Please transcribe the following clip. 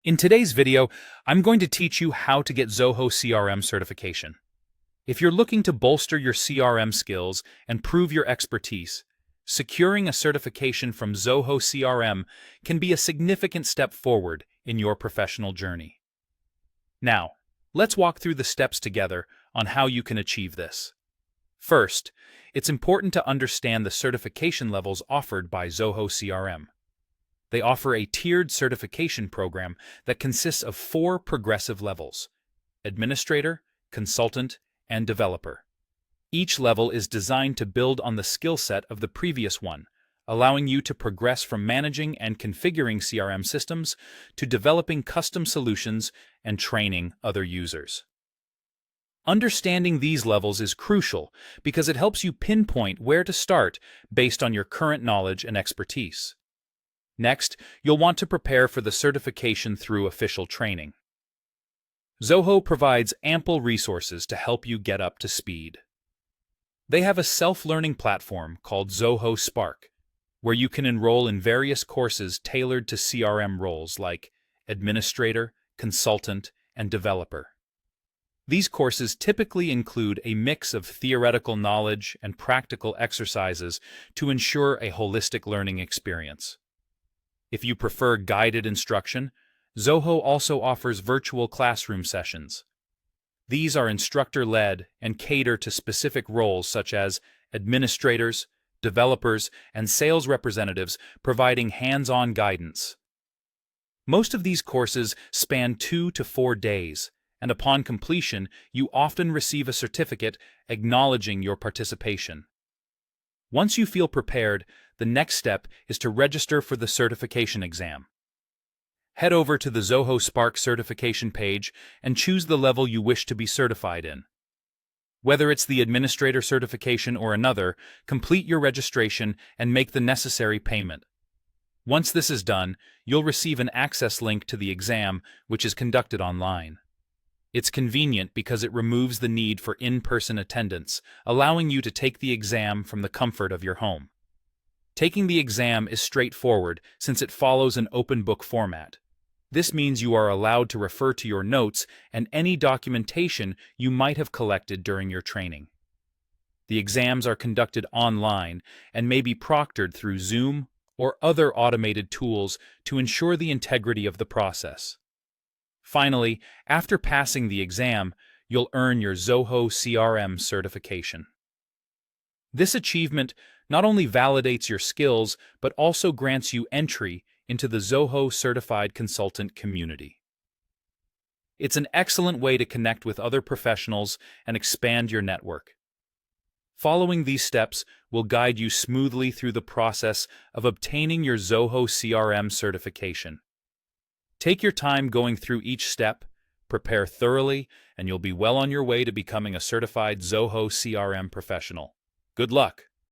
In today's video, I'm going to teach you how to get Zoho CRM certification. If you're looking to bolster your CRM skills and prove your expertise, securing a certification from Zoho CRM can be a significant step forward in your professional journey. Now, let's walk through the steps together on how you can achieve this. First, it's important to understand the certification levels offered by Zoho CRM. They offer a tiered certification program that consists of 4 progressive levels: administrator, consultant, and developer. Each level is designed to build on the skill set of the previous one, allowing you to progress from managing and configuring CRM systems to developing custom solutions and training other users. Understanding these levels is crucial because it helps you pinpoint where to start based on your current knowledge and expertise. Next, you'll want to prepare for the certification through official training. Zoho provides ample resources to help you get up to speed. They have a self-learning platform called Zoho Spark, where you can enroll in various courses tailored to CRM roles like administrator, consultant, and developer. These courses typically include a mix of theoretical knowledge and practical exercises to ensure a holistic learning experience. If you prefer guided instruction, Zoho also offers virtual classroom sessions. These are instructor-led and cater to specific roles such as administrators, developers, and sales representatives, providing hands-on guidance. Most of these courses span 2 to 4 days, and upon completion, you often receive a certificate acknowledging your participation. Once you feel prepared, the next step is to register for the certification exam. Head over to the Zoho Spark certification page and choose the level you wish to be certified in. Whether it's the administrator certification or another, complete your registration and make the necessary payment. Once this is done, you'll receive an access link to the exam, which is conducted online. It's convenient because it removes the need for in-person attendance, allowing you to take the exam from the comfort of your home. Taking the exam is straightforward since it follows an open book format. This means you are allowed to refer to your notes and any documentation you might have collected during your training. The exams are conducted online and may be proctored through Zoom or other automated tools to ensure the integrity of the process. Finally, after passing the exam, you'll earn your Zoho CRM certification. This achievement not only validates your skills, but also grants you entry into the Zoho Certified Consultant community. It's an excellent way to connect with other professionals and expand your network. Following these steps will guide you smoothly through the process of obtaining your Zoho CRM certification. Take your time going through each step, prepare thoroughly, and you'll be well on your way to becoming a certified Zoho CRM professional. Good luck!